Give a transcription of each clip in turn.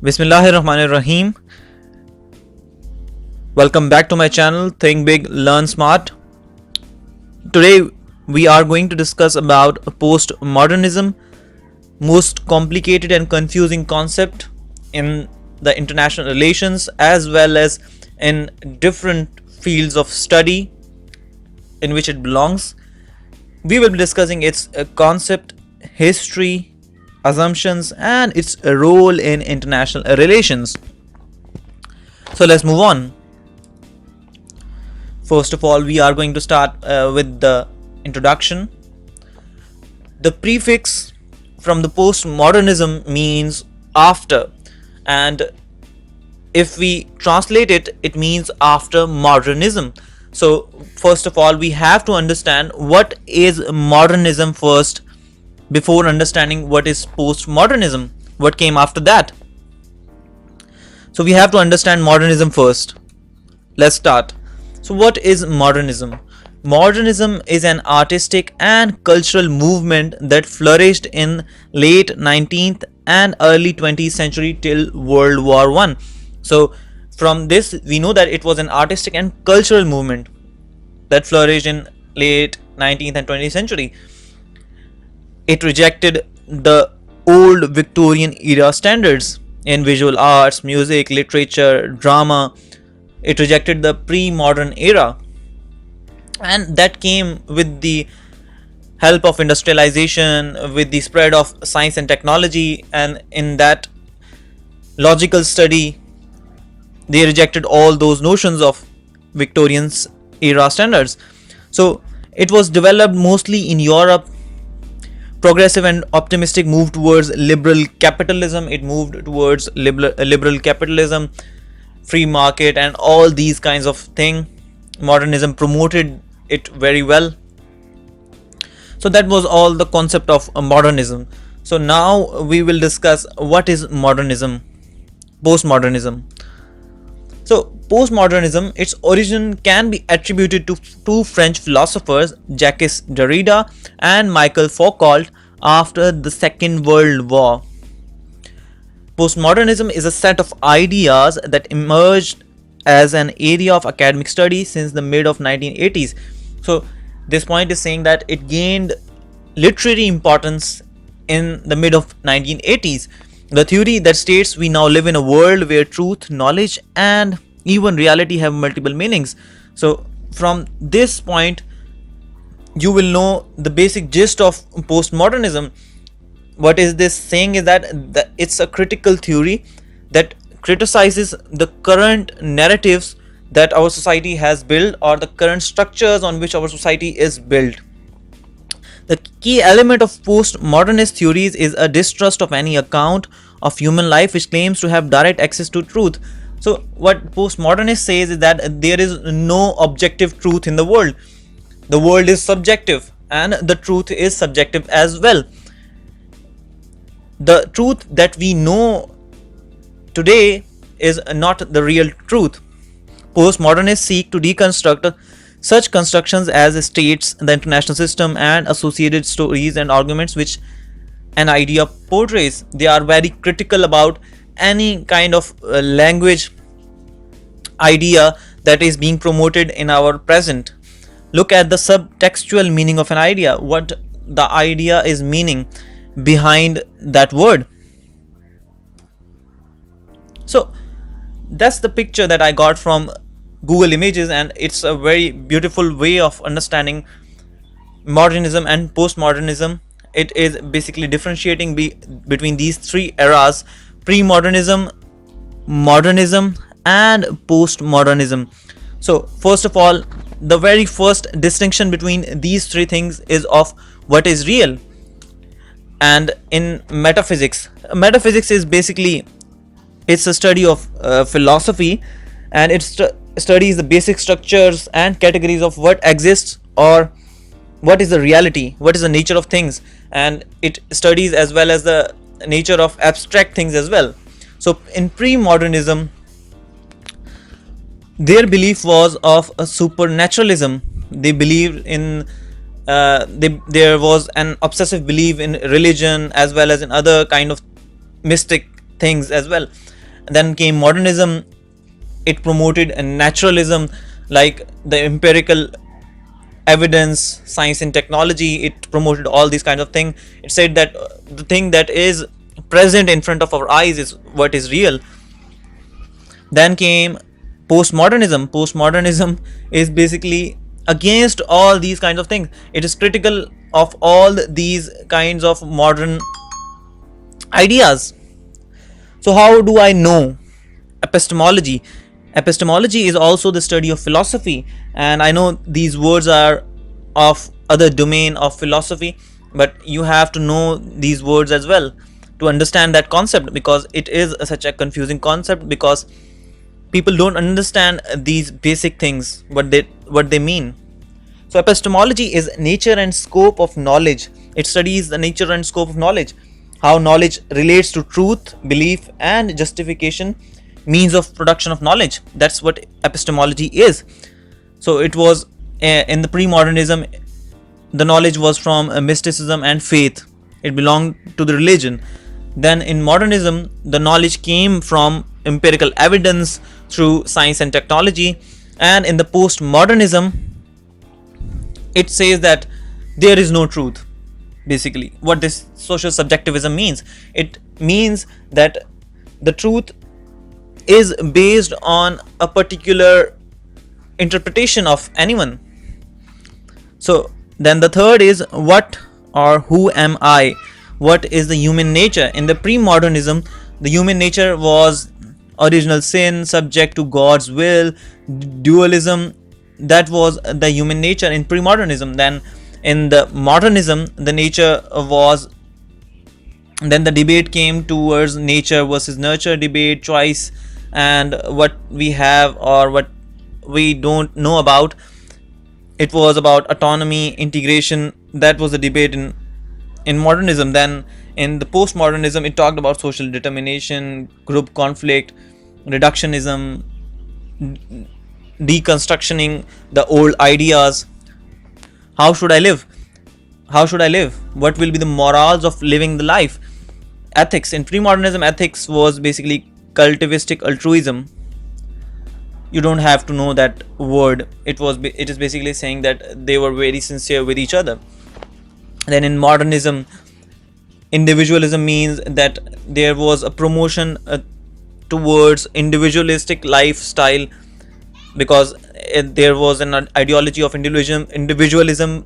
Bismillahirrahmanirrahim. Welcome back to my channel Think Big Learn Smart. Today we are going to discuss about post-modernism, most complicated and confusing concept in the international relations as well as in different fields of study in which it belongs. We will be discussing its concept, history, assumptions and its role in international relations. So let's move on. First of all, we are going to start with the introduction. The prefix from the postmodernism means after, and if we translate it, it means after modernism. So first of all, we have to understand what is modernism first before understanding what is postmodernism, what came after that. So we have to understand modernism first. Let's start. So what is modernism? Modernism is an artistic and cultural movement that flourished in late 19th and early 20th century till World War I. So from this we know that it was an artistic and cultural movement that flourished in late 19th and 20th century. It rejected the old Victorian era standards in visual arts, music, literature, drama. It rejected the pre-modern era, and that came with the help of industrialization, with the spread of science and technology, and in that logical study they rejected all those notions of Victorian's era standards. So it was developed mostly in Europe. Progressive and optimistic moved towards liberal capitalism. It moved towards liberal capitalism, free market and all these kinds of thing. Modernism promoted it very well. So that was all the concept of modernism. So now we will discuss what is modernism, postmodernism. So postmodernism, its origin can be attributed to two French philosophers, Jacques Derrida and Michel Foucault, after the Second World War. Postmodernism is a set of ideas that emerged as an area of academic study since the mid of 1980s. So this point is saying that it gained literary importance in the mid of 1980s. The theory that states we now live in a world where truth, knowledge and even reality have multiple meanings. So from this point you will know the basic gist of postmodernism. What is this saying is that it's a critical theory that criticizes the current narratives that our society has built or the current structures on which our society is built. The key element of postmodernist theories is a distrust of any account of human life which claims to have direct access to truth. So what postmodernist says is that there is no objective truth in the world. The world is subjective and the truth is subjective as well. The truth that we know today is not the real truth. Postmodernists seek to deconstruct such constructions as states, the international system and associated stories and arguments which an idea portrays. They are very critical about any kind of language idea that is being promoted in our present. Look at the subtextual meaning of an idea, what the idea is meaning behind that word. So that's the picture that I got from Google Images, and it's a very beautiful way of understanding modernism and postmodernism. It is basically differentiating between these three eras: pre-modernism, modernism and postmodernism. So first of all, the very first distinction between these three things is of what is real. And in metaphysics is basically, it's a study of philosophy, and it studies the basic structures and categories of what exists or what is the reality, what is the nature of things, and it studies as well as the nature of abstract things as well. So in pre-modernism, their belief was of a supernaturalism. They believed in there was an obsessive belief in religion as well as in other kind of mystic things as well. Then came modernism. It promoted a naturalism, like the empirical evidence, science and technology. It promoted all these kinds of things. It said that the thing that is present in front of our eyes is what is real. Then came postmodernism. Postmodernism is basically against all these kinds of things. It is critical of all these kinds of modern ideas. So, how do I know epistemology? Epistemology is also the study of philosophy, and I know these words are of other domain of philosophy, but you have to know these words as well to understand that concept, because it is such a confusing concept, because people don't understand these basic things, what they mean. So epistemology is nature and scope of knowledge. It studies the nature and scope of knowledge, how knowledge relates to truth, belief, and justification, means of production of knowledge. That's what epistemology is. So it was in the pre-modernism, the knowledge was from mysticism and faith. It belonged to the religion. Then in modernism, the knowledge came from empirical evidence through science and technology. And in the postmodernism, it says that there is no truth. Basically, what this social subjectivism means, it means that the truth is based on a particular interpretation of anyone. So then the third is what or who am I? What is the human nature? In the pre-modernism, the human nature was original sin, subject to God's will, dualism. That was the human nature in pre-modernism. Then in the modernism, the nature was, then the debate came towards nature versus nurture debate, choice, and what we have or what we don't know about. It was about autonomy, integration. That was the debate in modernism. Then in the postmodernism, it talked about social determination, group conflict, reductionism, deconstructing the old ideas. How should I live? How should I live? What will be the morals of living the life? Ethics. In pre-modernism, ethics was basically cultivistic altruism. You don't have to know that word. It is basically saying that they were very sincere with each other. Then in modernism, individualism means that there was a promotion towards individualistic lifestyle, because there was an ideology of individualism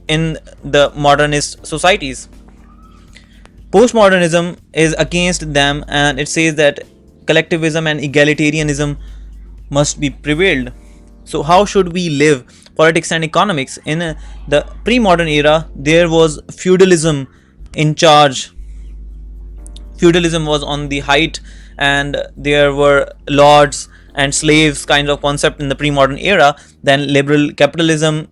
in the modernist societies. Postmodernism is against them, and it says that collectivism and egalitarianism must be prevailed. So how should we live? Politics and economics. In the pre-modern era, there was feudalism in charge. Feudalism was on the height, and there were lords and slaves kind of concept in the pre-modern era. Then liberal capitalism,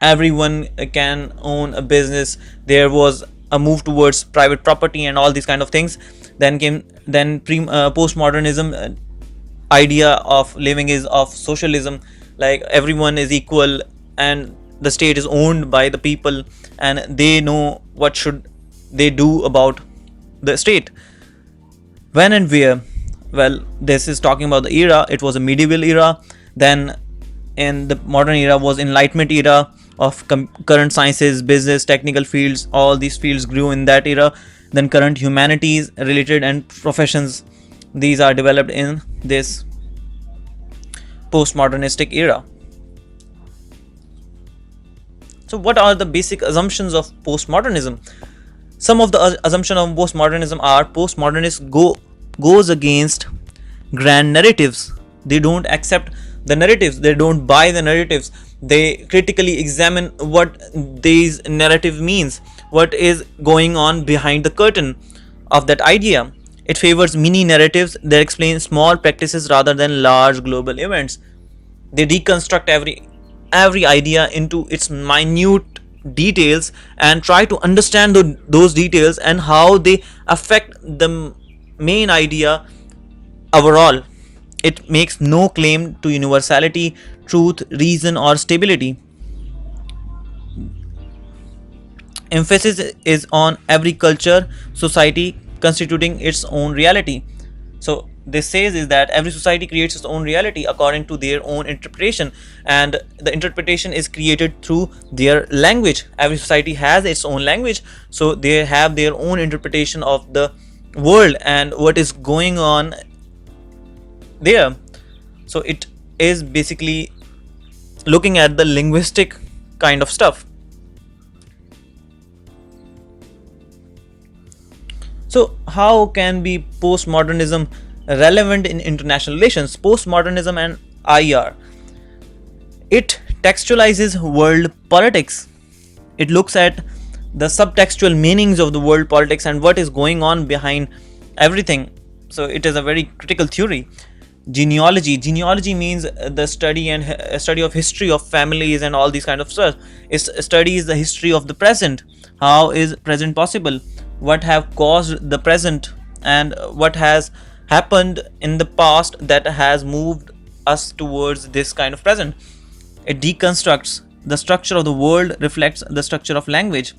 everyone can own a business. There was a move towards private property and all these kind of things. Then postmodernism, idea of living is of socialism, like everyone is equal and the state is owned by the people, and they know what should they do about the state. When and where? Well, this is talking about the era. It was a medieval era. Then in the modern era was enlightenment era of current sciences, business, technical fields. All these fields grew in that era. Then current humanities related and professions, these are developed in this postmodernistic era. So what are the basic assumptions of postmodernism? Some of the assumptions of postmodernism are: postmodernists goes against grand narratives. They don't accept the narratives, they don't buy the narratives. They critically examine what these narrative means, what is going on behind the curtain of that idea. It favors mini narratives that explain small practices rather than large global events. They deconstruct every idea into its minute details and try to understand those details and how they affect the main idea overall. It makes no claim to universality, truth, reason, or stability. Emphasis is on every culture, society, constituting its own reality. So this says is that every society creates its own reality according to their own interpretation, and the interpretation is created through their language. Every society has its own language, so they have their own interpretation of the world and what is going on there. So it is basically looking at the linguistic kind of stuff. So how can be postmodernism relevant in international relations? Postmodernism and IR, it textualizes world politics. It looks at the subtextual meanings of the world politics and what is going on behind everything. So it is a very critical theory. Genealogy means the study and study of history of families and all these kind of stuff. It studies the history of the present. How is present possible? What have caused the present, and what has happened in the past that has moved us towards this kind of present. It deconstructs the structure of the world, reflects the structure of language.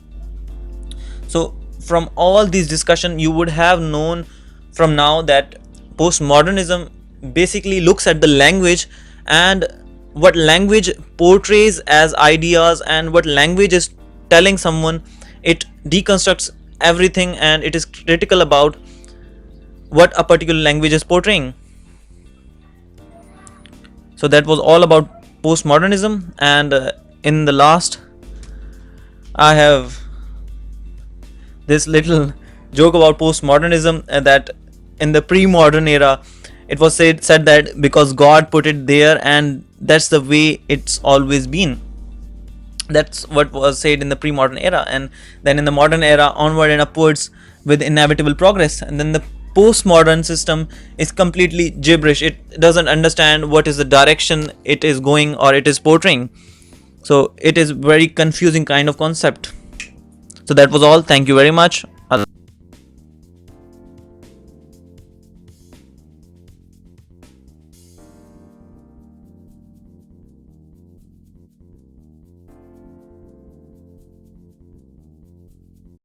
So from all these discussion, you would have known from now that postmodernism basically looks at the language and what language portrays as ideas and what language is telling someone. It deconstructs everything and it is critical about what a particular language is portraying. So that was all about postmodernism, and in the last I have this little joke about postmodernism, that in the pre-modern era it was said that because God put it there and that's the way it's always been. That's what was said in the pre-modern era, and then in the modern era onward and upwards with inevitable progress. And then the postmodern system is completely gibberish. It doesn't understand what is the direction it is going or it is portraying. So it is very confusing kind of concept. So that was all. Thank you very much.